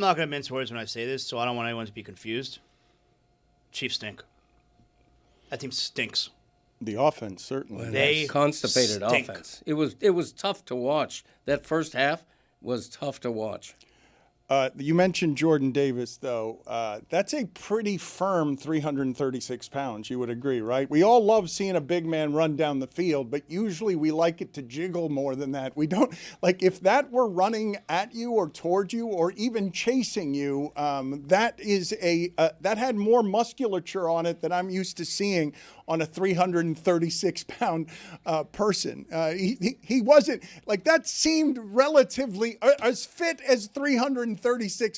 I'm not going to mince words when I say this, so I don't want anyone to be confused. Chiefs stink. That team stinks. The offense, certainly. Well, they constipated stink. offense. It was tough to watch. That first half was tough to watch. You mentioned Jordan Davis, though. That's a pretty firm 336 pounds. You would agree, right? We all love seeing a big man run down the field, but usually we like it to jiggle more than that. We don't like if that were running at you or towards you or even chasing you. That had more musculature on it than I'm used to seeing on a 336-pound person. He wasn't like that. Seemed relatively as fit as 336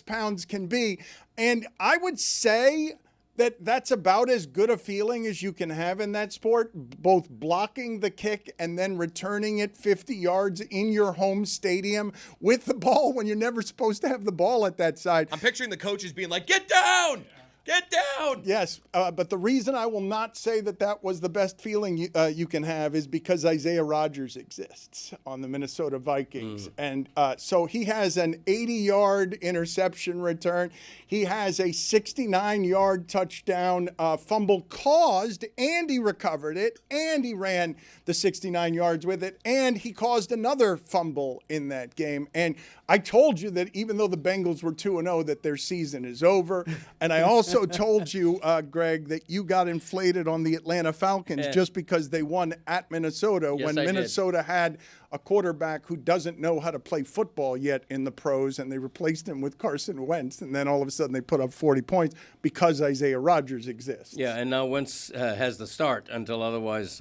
pounds can be, and I would say that that's about as good a feeling as you can have in that sport, both blocking the kick and then returning it 50 yards in your home stadium with the ball when you're never supposed to have the ball at that side. I'm picturing the coaches being like, "Get down! Get down!" Yes, but the reason I will not say that was the best feeling you can have is because Isaiah Rodgers exists on the Minnesota Vikings. And so he has an 80-yard interception return. He has a 69-yard touchdown fumble caused, and he recovered it, and he ran the 69 yards with it, and he caused another fumble in that game. And I told you that even though the Bengals were 2-0, that their season is over. And I also told you, Greg, that you got inflated on the Atlanta Falcons just because they won at Minnesota when Minnesota had a quarterback who doesn't know how to play football yet in the pros, and they replaced him with Carson Wentz, and then all of a sudden they put up 40 points because Isaiah Rodgers exists. Yeah, and now Wentz has the start until otherwise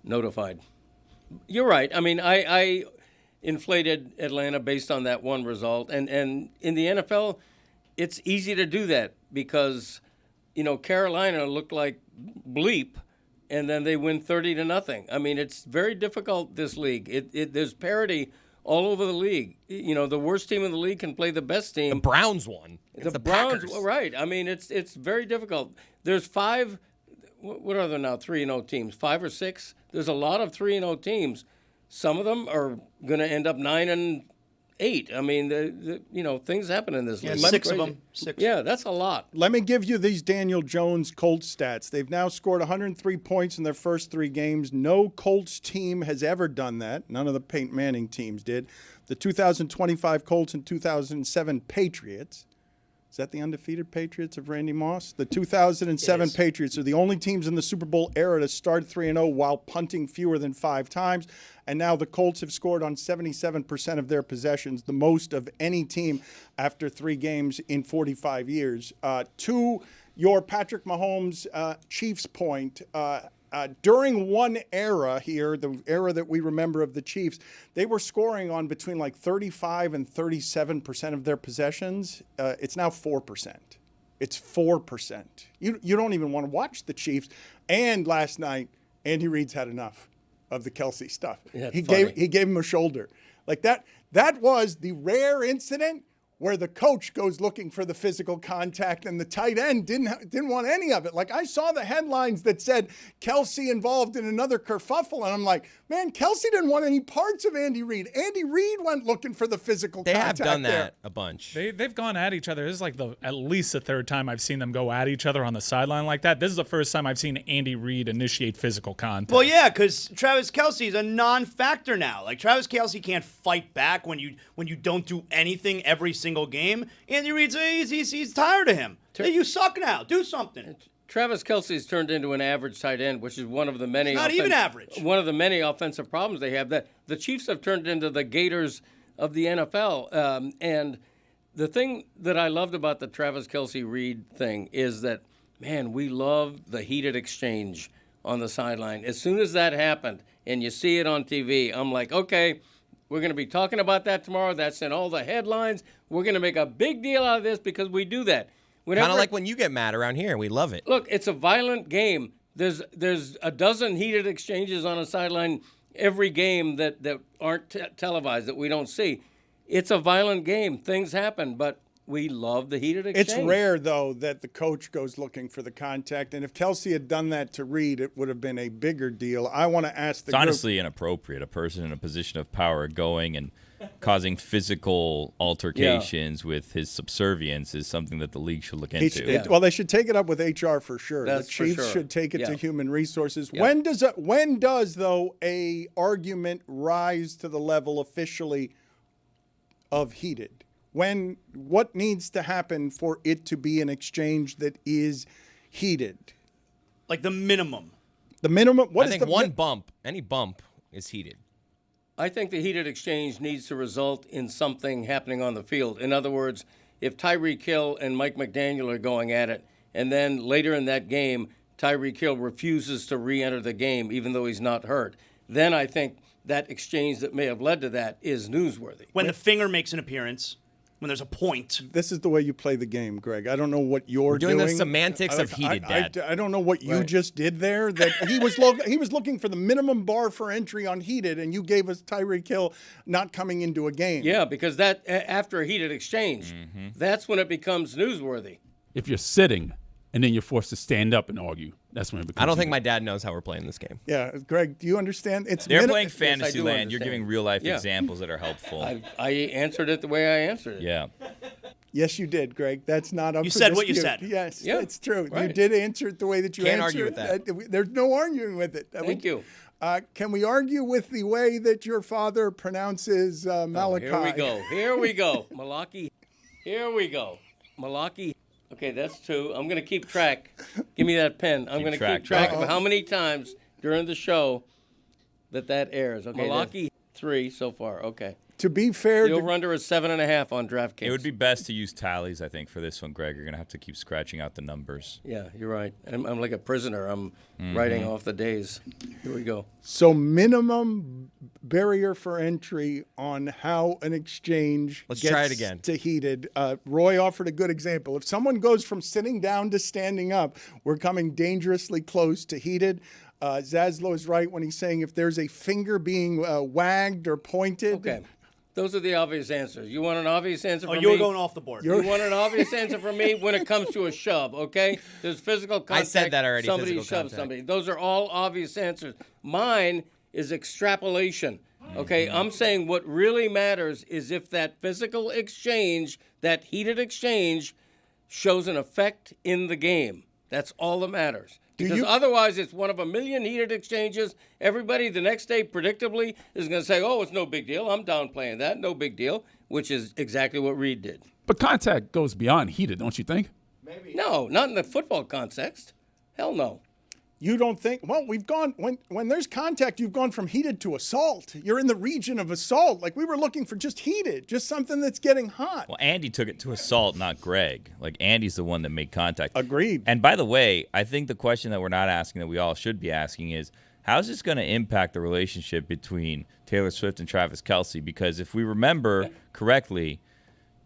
notified. You're right. I mean, I inflated Atlanta based on that one result, and in the NFL, it's easy to do that because, Carolina looked like bleep, and then they win 30-0. I mean, it's very difficult, this league. There's parity all over the league. The worst team in the league can play the best team. The Browns won. It's the Browns, Packers. right. I mean, it's very difficult. There's 5, what are there now, 3-0 teams? 5 or 6? There's a lot of 3-0 teams. Some of them are going to end up 9-8. I mean, things happen in this league. 6 of them. 6. Yeah, that's a lot. Let me give you these Daniel Jones Colts stats. They've now scored 103 points in their first 3 games. No Colts team has ever done that. None of the Peyton Manning teams did. The 2025 Colts and 2007 Patriots. Is that the undefeated Patriots of Randy Moss? The 2007 Patriots are the only teams in the Super Bowl era to start 3-0 while punting fewer than 5 times. And now the Colts have scored on 77% of their possessions, the most of any team after 3 games in 45 years. To your Patrick Mahomes Chiefs point, during one era here, the era that we remember of the Chiefs, they were scoring on between like 35 and 37% of their possessions. It's now 4%. It's 4%. You don't even want to watch the Chiefs. And last night, Andy Reid's had enough of the Kelce stuff. Yeah, he gave him a shoulder. Like that was the rare incident where the coach goes looking for the physical contact and the tight end didn't want any of it. Like I saw the headlines that said Kelce involved in another kerfuffle, and I'm like, man, Kelce didn't want any parts of Andy Reid. Andy Reid went looking for the physical contact. They have done there. that a bunch. They've gone at each other. This is like at least the 3rd time I've seen them go at each other on the sideline like that. This is the first time I've seen Andy Reid initiate physical contact. Well, yeah, because Travis Kelce is a non-factor now. Like Travis Kelce can't fight back when you don't do anything every single game. Andy Reid's he's tired of him. Hey, you suck now. Do something. Travis Kelce's turned into an average tight end, which is one of the many not even average. One of the many offensive problems they have. That the Chiefs have turned into the Gators of the NFL. And the thing that I loved about the Travis Kelce Reid thing is that, man, we love the heated exchange on the sideline. As soon as that happened, and you see it on TV, I'm like, okay, we're going to be talking about that tomorrow. That's in all the headlines. We're going to make a big deal out of this because we do that. Kind of like when you get mad around here. We love it. Look, it's a violent game. There's a dozen heated exchanges on a sideline every game that aren't televised, that we don't see. It's a violent game. Things happen. But We love the heated exchange. It's rare, though, that the coach goes looking for the contact. And if Kelce had done that to Reid, it would have been a bigger deal. I want to ask the It's honestly inappropriate. A person in a position of power going and causing physical altercations with his subservience is something that the league should look into. Well, they should take it up with HR for sure. That's the Chiefs for sure. should take it to Human Resources. Yeah. When does though a argument rise to the level officially of heated? What needs to happen for it to be an exchange that is heated? Like the minimum. The minimum. I think one bump, any bump, is heated. I think the heated exchange needs to result in something happening on the field. In other words, if Tyreek Hill and Mike McDaniel are going at it, and then later in that game, Tyreek Hill refuses to re-enter the game even though he's not hurt, then I think that exchange that may have led to that is newsworthy. When the finger makes an appearance, when there's a point. This is the way you play the game, Greg. I don't know what you're doing. The semantics of heated, Dad. I don't know what you just did there. That he was looking for the minimum bar for entry on heated, and you gave us Tyreek Hill not coming into a game. Yeah, because that after a heated exchange, that's when it becomes newsworthy. If you're sitting and then you're forced to stand up and argue, that's when it becomes. I don't think my dad knows how we're playing this game. Yeah, Greg, do you understand? They're playing fantasy land. understand. You're giving real life examples that are helpful. I answered it the way I answered it. Yeah. Yes, you did, Greg. That's not up You for said what dispute. you said. Yes, Yeah, it's true. right. You did answer it the way that you Can't answered argue with it. There's no arguing with it. Thank you. Can we argue with the way that your father pronounces Malachi? Here we go. Malachi. Here we go. Malachi. Okay, that's 2. I'm going to keep track. Give me that pen. I'm going to keep track of how many times during the show that airs. Okay, Malachi 3 so far. Okay. To be fair, The over-under is 7.5 on DraftKings. It would be best to use tallies, I think, for this one, Greg. You're going to have to keep scratching out the numbers. Yeah, you're right. I'm like a prisoner. I'm writing off the days. Here we go. so minimum barrier for entry on how an exchange Let's gets try it again. to heated. Roy offered a good example. If someone goes from sitting down to standing up, we're coming dangerously close to heated. Zaslow is right when he's saying if there's a finger being wagged or pointed. Okay. Those are the obvious answers. You want an obvious answer from me? You're going off the board. You want an obvious answer from me when it comes to a shove, okay? There's physical contact. I said that already, Somebody physical shoves contact. somebody. Those are all obvious answers. Mine is extrapolation, okay? I'm saying what really matters is if that physical exchange, that heated exchange, shows an effect in the game. That's all that matters. Because otherwise, it's one of a million heated exchanges. Everybody the next day, predictably, is going to say, oh, it's no big deal. I'm downplaying that. No big deal, which is exactly what Reid did. But contact goes beyond heated, don't you think? No, not in the football context. Hell no. You don't think? Well, we've gone when there's contact, you've gone from heated to assault. You're in the region of assault. Like we were looking for just heated, just something that's getting hot. Well, Andy took it to assault, not Greg. Like, Andy's the one that made contact. Agreed. And by the way, I think the question that we're not asking that we all should be asking is, how's this going to impact the relationship between Taylor Swift and Travis Kelce? Because if we remember correctly,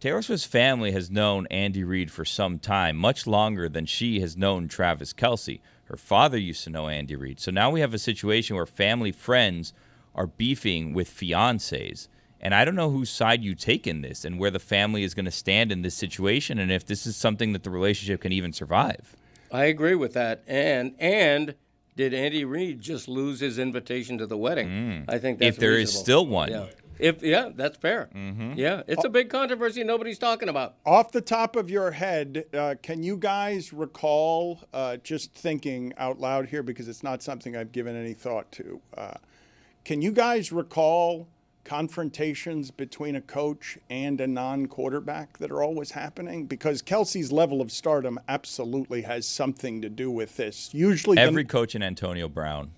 Taylor Swift's family has known Andy Reid for some time, much longer than she has known Travis Kelce. Her father used to know Andy Reid. So now we have a situation where family friends are beefing with fiancés. And I don't know whose side you take in this and where the family is going to stand in this situation and if this is something that the relationship can even survive. I agree with that. And did Andy Reid just lose his invitation to the wedding? I think that's If there is reasonable. still one. Yeah. That's fair. Yeah, it's a big controversy nobody's talking about. Off the top of your head, can you guys recall, just thinking out loud here because it's not something I've given any thought to, can you guys recall confrontations between a coach and a non-quarterback that are always happening? Because Kelce's level of stardom absolutely has something to do with this. Usually Every coach in Antonio Brown.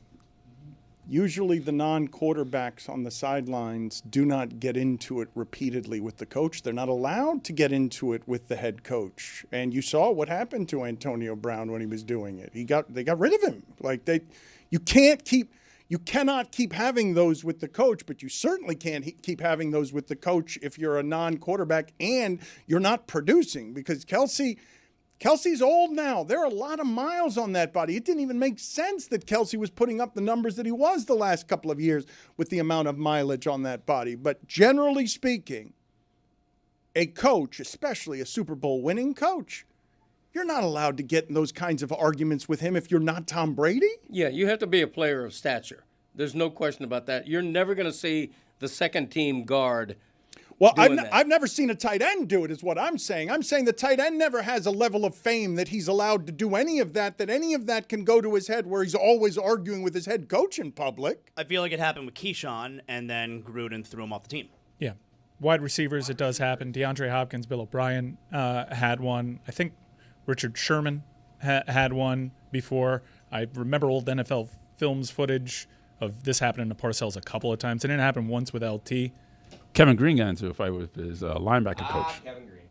Usually the non-quarterbacks on the sidelines do not get into it repeatedly with the coach. They're not allowed to get into it with the head coach. And you saw what happened to Antonio Brown when he was doing it. They got rid of him. You cannot keep having those with the coach, but you certainly can't keep having those with the coach if you're a non-quarterback and you're not producing, because Kelce's old now. There are a lot of miles on that body. It didn't even make sense that Kelce was putting up the numbers that he was the last couple of years with the amount of mileage on that body. But generally speaking, a coach, especially a Super Bowl winning coach, you're not allowed to get in those kinds of arguments with him if you're not Tom Brady. Yeah, you have to be a player of stature. There's no question about that. You're never going to see the second team guard. Well, doing that. I've never seen a tight end do it, is what I'm saying. I'm saying the tight end never has a level of fame that he's allowed to do any of that can go to his head where he's always arguing with his head coach in public. I feel like it happened with Keyshawn, and then Gruden threw him off the team. Yeah. Wide receivers, it does happen. DeAndre Hopkins, Bill O'Brien had one. I think Richard Sherman had one before. I remember old NFL films footage of this happening to Parcells a couple of times. It didn't happen once with LT. Kevin Green got into a fight with his linebacker coach. Kevin Green.